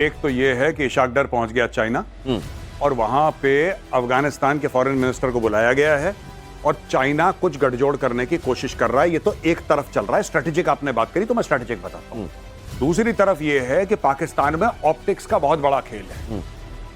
एक तो ये है कि इशाक डर पहुंच गया चाइना और वहां पे अफगानिस्तान के फॉरेन मिनिस्टर को बुलाया गया है और चाइना कुछ गठजोड़ करने की कोशिश कर रहा है। ये तो एक तरफ चल रहा है, स्ट्रेटेजिक आपने बात करी तो मैं स्ट्रेटेजिक बताता हूं। दूसरी तरफ ये है कि पाकिस्तान में ऑप्टिक्स का बहुत बड़ा खेल है।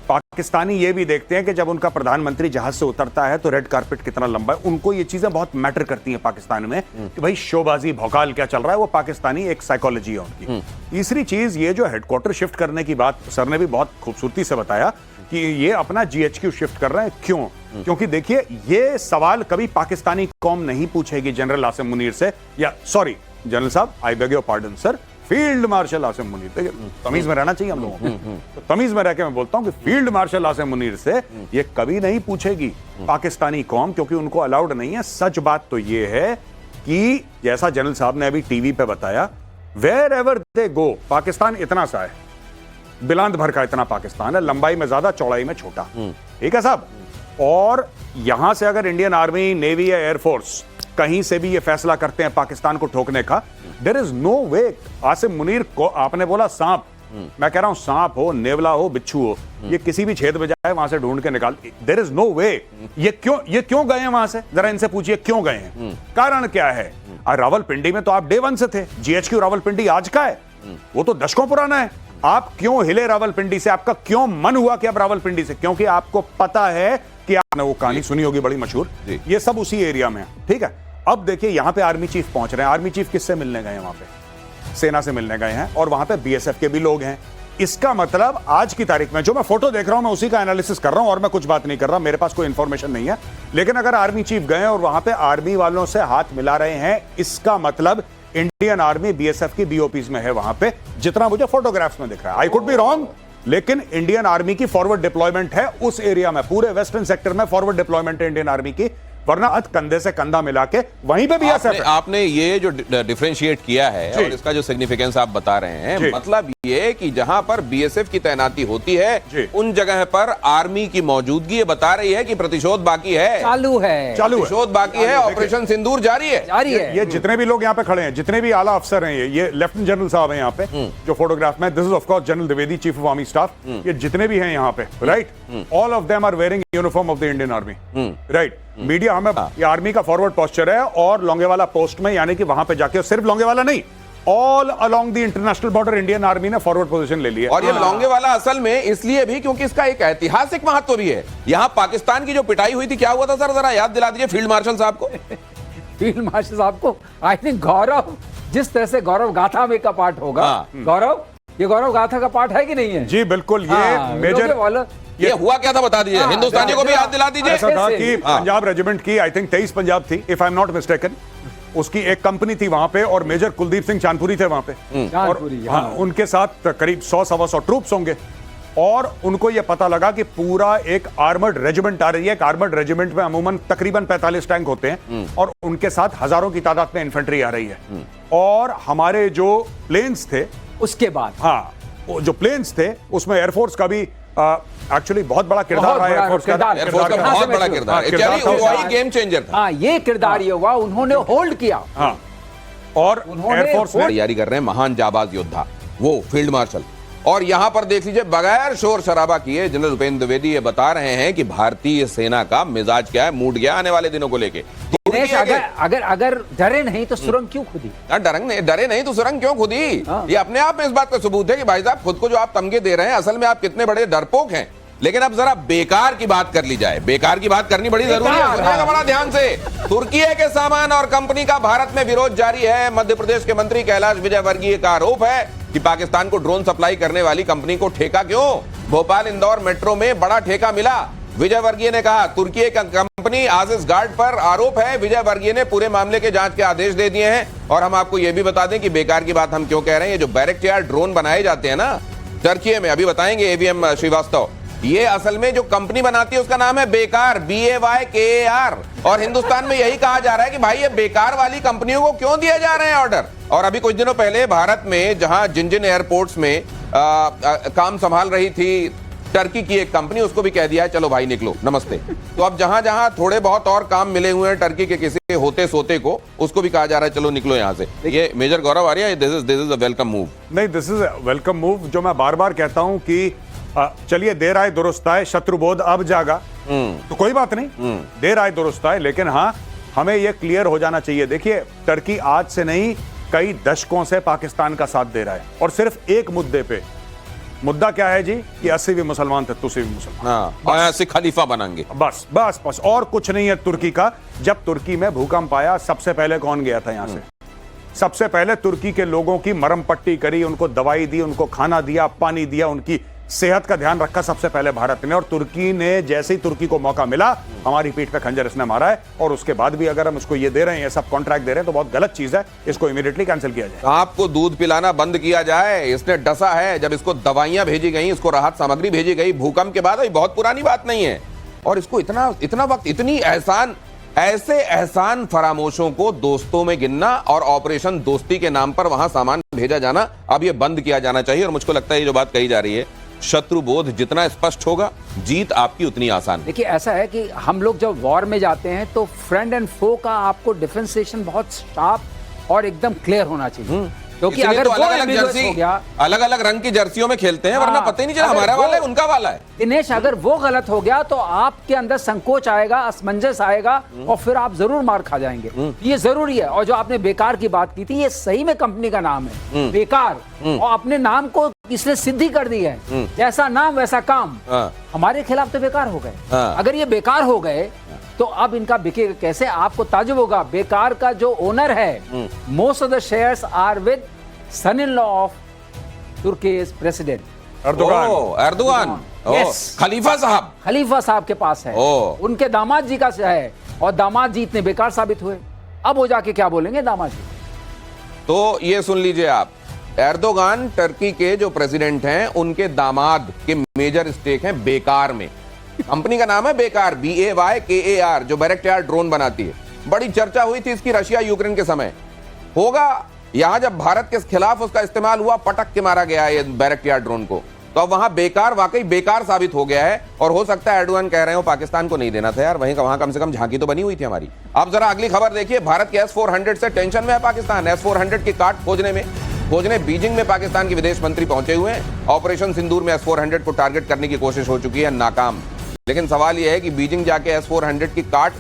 पाकिस्तानी ये भी देखते हैं कि जब उनका प्रधानमंत्री जहाज से उतरता है तो रेड कारपेट कितना लंबा है। उनको ये चीजें बहुत मैटर करती हैं पाकिस्तान में कि भाई शोबाजी भौकाल क्या चल रहा है। वो पाकिस्तानी एक साइकोलॉजी है उनकी। तीसरी चीज ये जो हेडक्वार्टर शिफ्ट करने की बात सर ने भी बहुत खूबसूरती से बताया कि ये अपना जीएचक्यू शिफ्ट कर रहे हैं। क्यों? क्योंकि देखिए ये सवाल कभी पाकिस्तानी कौम नहीं पूछेगी जनरल आसिम मुनीर से, या सॉरी जनरल साहब, I beg your pardon sir, field marshal Asim Munir. देखिए तमीज में रहना चाहिए हम लोगों को, तो तमीज में रह के मैं बोलता हूं कि फील्ड मार्शल आसिम मुनीर से ये कभी नहीं पूछेगी पाकिस्तानी कौम, क्योंकि उनको अलाउड नहीं है। सच बात तो ये है कि जैसा जनरल साहब ने अभी टीवी पे बताया, वेयर एवर दे गो, पाकिस्तान इतना सा है, बिलांद भर का इतना पाकिस्तान है, लंबाई में ज्यादा चौड़ाई में छोटा। ठीक है साहब। और यहां से अगर इंडियन आर्मी, नेवी या एयरफोर्स कहीं से भी ये फैसला करते हैं पाकिस्तान को ठोकने का, देयर इज नो वे। आसिम मुनीर को आपने बोला सांप, मैं कह रहा हूं सांप हो, नेवला हो, बिच्छू हो, ये किसी भी छेद में जाए वहां से ढूंढ के निकाल, देयर इज नो वे। ये क्यों गए हैं वहां से? जरा इनसे पूछिए क्यों गए हैं, कारण क्या है? रावलपिंडी में तो आप डे 1 से थे। जीएचक्यू रावलपिंडी आज का है, वो तो दशकों पुराना है। आप क्यों हिले रावलपिंडी से? आपका क्यों मन हुआ कि अब रावलपिंडी से? क्योंकि आपको पता है कि आपने वो कहानी सुनी होगी बड़ी मशहूर, ये सब उसी एरिया में है। ठीक है। अब देखिए यहां पे आर्मी चीफ पहुंच रहे हैं। आर्मी चीफ किससे मिलने गए हैं? वहां पे सेना से मिलने गए हैं और वहां पे बीएसएफ के भी लोग हैं। इसका मतलब आज की तारीख में जो मैं फोटो देख रहा हूं, मैं उसी का एनालिसिस कर रहा हूं और मैं कुछ बात नहीं कर रहा, मेरे पास कोई इंफॉर्मेशन नहीं है। लेकिन अगर आर्मी चीफ गए और वहां पे आर्मी वालों से हाथ मिला रहे हैं, इसका मतलब इंडियन आर्मी बीएसएफ की बीओपीज में है वहां पे, जितना मुझे फोटोग्राफ्स में दिख रहा है। आई कुड बी रॉन्ग, लेकिन इंडियन आर्मी की फॉरवर्ड डिप्लॉयमेंट है उस एरिया में, पूरे वेस्टर्न सेक्टर में फॉरवर्ड डिप्लॉयमेंट है इंडियन आर्मी की, वरना कंधे से कंधा मिला के वहीं पे बीएसएफ। आपने ये जो डिफरेंशिएट किया है और इसका जो सिग्निफिकेंस आप बता रहे हैं, मतलब ये कि जहां पर बीएसएफ की तैनाती होती है उन जगह पर आर्मी की मौजूदगी ये बता रही है कि प्रतिशोध बाकी है, चालू है, प्रतिशोध बाकी है, ऑपरेशन सिंदूर जारी है। ये जितने भी लोग यहाँ पे खड़े हैं, जितने भी आला अफसर हैं, ये लेफ्टिनेंट जनरल साहब हैं यहाँ पे जो फोटोग्राफ में, this is of course general Dwivedi, chief of army staff, ये जितने भी हैं यहाँ पे, right, all of them are wearing uniform of the Indian army, right. Media हमें ये आर्मी का फॉरवर्ड पोस्चर है और लोंगेवाला पोस्ट में, यानी कि वहां पे जाके, सिर्फ लोंगेवाला नहीं, all along the international border Indian army ने फॉरवर्ड पोजीशन ले ली है। और ये लोंगेवाला असल में इसलिए भी क्योंकि इसका एक ऐतिहासिक महत्व भी है। यहां पाकिस्तान की जो पिटाई हुई थी, क्या हुआ था सर, जरा याद दिला दीजिए फील्ड मार्शल साहब को। फील्ड मार्शल साहब को आई थिंक गौरव, जिस तरह से गौरव गाथा में का पार्ट होगा, गौरव, ये गौरव गाथा का पार्ट है कि नहीं है? जी बिल्कुल। ये मेजर, ये हुआ क्या था बता दीजिए, हिंदुस्तानियों को भी याद दिला दीजिए। ऐसा था कि पंजाब रेजिमेंट की, आई थिंक 23 पंजाब थी, if I am not mistaken, उसकी एक कंपनी थी वहां पे और मेजर कुलदीप सिंह चांदपुरी थे वहां पे, और उनके साथ करीब 100-125 ट्रूप्स होंगे। और उनको यह पता लगा कि पूरा एक आर्मर्ड रेजिमेंट आ रही है। एक आर्मर्ड रेजिमेंट में अमूमन तकरीबन 45 टैंक होते हैं और उनके साथ हजारों की तादाद में इन्फेंट्री आ रही है। और हमारे जो प्लेन्स थे उसके बाद, हाँ, जो प्लेन्स थे उसमें एयरफोर्स का भी एक्चुअली बहुत बड़ा किरदार रहा है। एयरफोर्स का बहुत बड़ा किरदार, वही गेम चेंजर था। हाँ, ये किरदार ये हुआ, उन्होंने होल्ड किया। हाँ, और एयरफोर्स में तैयारी कर रहे हैं महान जाबाज योद्धा, वो फील्ड मार्शल। और यहां पर देख लीजिए, बगैर शोर शराबा किए जनरल उपेंद्र द्विवेदी ये बता रहे हैं कि भारतीय सेना का मिजाज क्या है, मूड क्या आने वाले दिनों को लेके। अगर डरे नहीं तो सुरंग क्यों खुदी? डरे नहीं तो सुरंग क्यों खुदी? ये अपने आप में इस बात का सबूत है कि भाई साहब खुद को जो आप तमगे दे रहे हैं, असल में आप कितने बड़े डरपोक हैं। लेकिन अब जरा बेकार की बात कर ली जाए, बेकार की बात करनी बड़ी जरूरी है, सुनिएगा बड़ा ध्यान से। तुर्की के सामान और कंपनी का भारत में विरोध जारी है। मध्य प्रदेश के मंत्री कैलाश विजयवर्गीय का आरोप है कि पाकिस्तान को ड्रोन सप्लाई करने वाली कंपनी को ठेका क्यों? भोपाल इंदौर मेट्रो में बड़ा ठेका मिला। विजयवर्गीय ने कहा तुर्की का कंपनी आजिज गार्ड पर आरोप है। विजयवर्गीय ने पूरे मामले के जांच के आदेश दे दिए हैं। और हम आपको यह भी बता दें कि बेकार की बात हम क्यों कह रहे हैं। ये जो बैरक्टियर ड्रोन बनाए जाते हैं ना टर्की में, अभी बताएंगे एवीएम श्रीवास्तव, ये असल में जो कंपनी बनाती है उसका नाम है बेकार, BAYKAR। और हिंदुस्तान में यही कहा जा रहा है कि भाई ये बेकार वाली कंपनियों को क्यों दिए जा रहे हैं ऑर्डर। और अभी कुछ दिनों पहले भारत में जहां जिन जिन एयरपोर्ट्स में काम संभाल रही थी टर्की की एक कंपनी, उसको भी कह दिया है चलो भाई निकलो, नमस्ते। तो अब जहां जहां थोड़े बहुत और काम मिले हुए हैं टर्की के किसी होते सोते को, उसको भी कहा जा रहा है चलो निकलो यहां से। ये major Gaurav Arya, this is a welcome move. नहीं, दिस इज वेलकम मूव। जो मैं बार बार कहता हूं कि चलिए देर आए दुरुस्त आए, शत्रुबोध अब जागा, तो कोई बात नहीं, देर आए दुरुस्त आए, लेकिन हाँ हमें यह क्लियर हो जाना चाहिए। देखिए, टर्की आज से नहीं कई दशकों से पाकिस्तान का साथ दे रहा है, और सिर्फ एक मुद्दे पे। मुद्दा क्या है जी कि 80 भी मुसलमान थे, तुसी भी मुसलमान, हाँ, ऐसे खलीफा बनाएंगे, बस बस बस, और कुछ नहीं है तुर्की का। जब तुर्की में भूकंप आया, सबसे पहले कौन गया था यहां से? सबसे पहले तुर्की के लोगों की मरहम पट्टी करी, उनको दवाई दी, उनको खाना दिया, पानी दिया, उनकी सेहत का ध्यान रखा सबसे पहले भारत ने। और तुर्की ने जैसे ही तुर्की को मौका मिला, हमारी पीठ पे खंजर इसने मारा है। और उसके बाद भी अगर हम उसको ये दे रहे हैं, ये सब कॉन्ट्रैक्ट दे रहे हैं, तो बहुत गलत चीज है, इसको इमीडिएटली कैंसिल किया जाए। आपको दूध पिलाना बंद किया जाए, इसने डसा है। जब इसको दवाइयां भेजी गई, इसको राहत सामग्री भेजी गई भूकंप के बाद, अभी बहुत पुरानी बात नहीं है, और इसको इतना वक्त, इतनी ऐसे एहसान फरामोशों को दोस्तों में गिनना और ऑपरेशन दोस्ती के नाम पर वहां सामान भेजा जाना, अब ये बंद किया जाना चाहिए। और मुझको लगता है ये जो बात कही जा रही है, शत्रुबोध जितना स्पष्ट होगा, जीत आपकी उतनी आसान है। देखिए, ऐसा है कि हम लोग जब वॉर में जाते हैं तो फ्रेंड एंड फो का आपको डिफरेंशिएशन बहुत शार्प और एकदम क्लियर होना चाहिए, क्योंकि अगर तो वो ambiguous हो गया, अलग अलग रंग की जर्सियों में खेलते हैं, वरना पता ही नहीं चला हमारा वाला है उनका वाला है। दिनेश, अगर वो गलत हो गया तो आपके अंदर संकोच आएगा, असमंजस आएगा, और फिर आप जरूर मार खा जाएंगे। ये जरूरी है। और जो आपने बेकार की बात की थी, ये सही में कंपनी का नाम है बेकार, और अपने नाम को इसने सिद्धि कर दी है, जैसा नाम वैसा काम। हमारे खिलाफ तो बेकार हो गए। अगर ये बेकार हो गए तो अब इनका बिकेगा कैसे? आपको ताजुब होगा, बेकार का जो ओनर है, most of the shares are with son in law of Turkey's president Erdogan. Yes. खलीफा साहब के पास है, उनके दामाद जी का है, और दामाद जी इतने बेकार साबित हुए, अब वो जाके क्या बोलेंगे दामाद जी? तो ये सुन लीजिए आप, एर्दोगान टर्की के जो प्रेसिडेंट हैं, उनके दामाद के मेजर स्टेक हैं बेकार में। कंपनी का नाम है बेकार, BAYKAR, जो बैरक्टार ड्रोन बनाती है। बड़ी चर्चा हुई थी इसकी रशिया यूक्रेन के समय। होगा यहां जब भारत के खिलाफ उसका इस्तेमाल हुआ, पटक के मारा गया ये बैरक्टार ड्रोन को, तो अब वहां बेकार वाकई बेकार साबित हो गया है। और हो सकता है एर्दोगान कह रहे हो पाकिस्तान को नहीं देना था यार, वहां कम से कम झांकी तो बनी हुई थी हमारी। आप जरा अगली खबर देखिए, भारत के S-400 से टेंशन में है पाकिस्तान। S-400 की काट खोजने बीजिंग में पाकिस्तान के विदेश मंत्री पहुंचे हुए हैं। ऑपरेशन सिंदूर में S-400 को टारगेट करने की कोशिश हो चुकी है, नाकाम। लेकिन सवाल यह है कि बीजिंग जाके S-400 की काट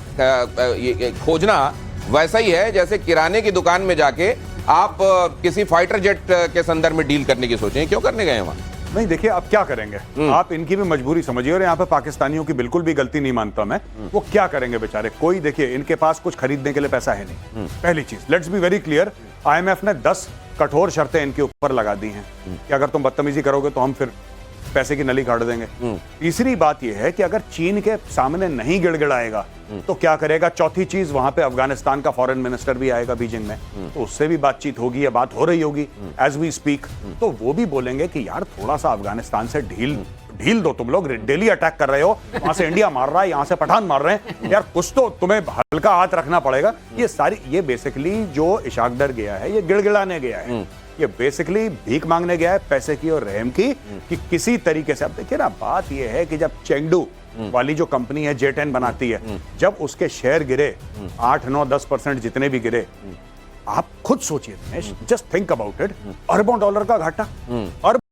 खोजना वैसा ही है जैसे किराने की दुकान में जाके आप किसी फाइटर जेट के संदर्भ में डील करने की सोचें। क्यों करने गए वहां? नहीं, देखिए अब क्या करेंगे, आप इनकी भी मजबूरी समझिए। और यहाँ पे पाकिस्तानियों की बिल्कुल भी गलती नहीं मानता मैं। वो क्या करेंगे बेचारे? कोई, देखिए इनके पास कुछ खरीदने के लिए पैसा है नहीं। पहली चीज, let's be very clear, IMF ने 10 कठोर शर्तें इनके ऊपर लगा दी हैं कि अगर तुम बदतमीजी करोगे तो हम फिर पैसे की नली काट देंगे। तीसरी बात यह है कि अगर चीन के सामने नहीं गिड़गिड़ाएगा तो क्या करेगा? चौथी चीज, वहां पे अफगानिस्तान का फॉरेन मिनिस्टर भी आएगा बीजिंग में, तो उससे भी बातचीत होगी या बात हो रही होगी एज वी स्पीक। तो वो भी बोलेंगे कि यार थोड़ा सा अफगानिस्तान से ढील दो, तुम लोग डेली अटैक कर रहे हो, वहां से इंडिया मार रहा है, यहां से पठान मार रहे हैं, यार कुछ तो तुम्हें हल्का हाथ रखना पड़ेगा। ये बेसिकली जो इशाक डर गया है, ये गिड़गिड़ाने गया है, ये बेसिकली भीख मांगने गया है पैसे की और रहम की, कि किसी तरीके से। अब देखिए ना, बात ये है कि जब चेंगडू वाली जो कंपनी है J10 बनाती है, जब उसके शेयर गिरे 8, 9, 10% जितने भी गिरे, आप खुद सोचिए, जस्ट थिंक अबाउट इट, अरबों डॉलर का घाटा,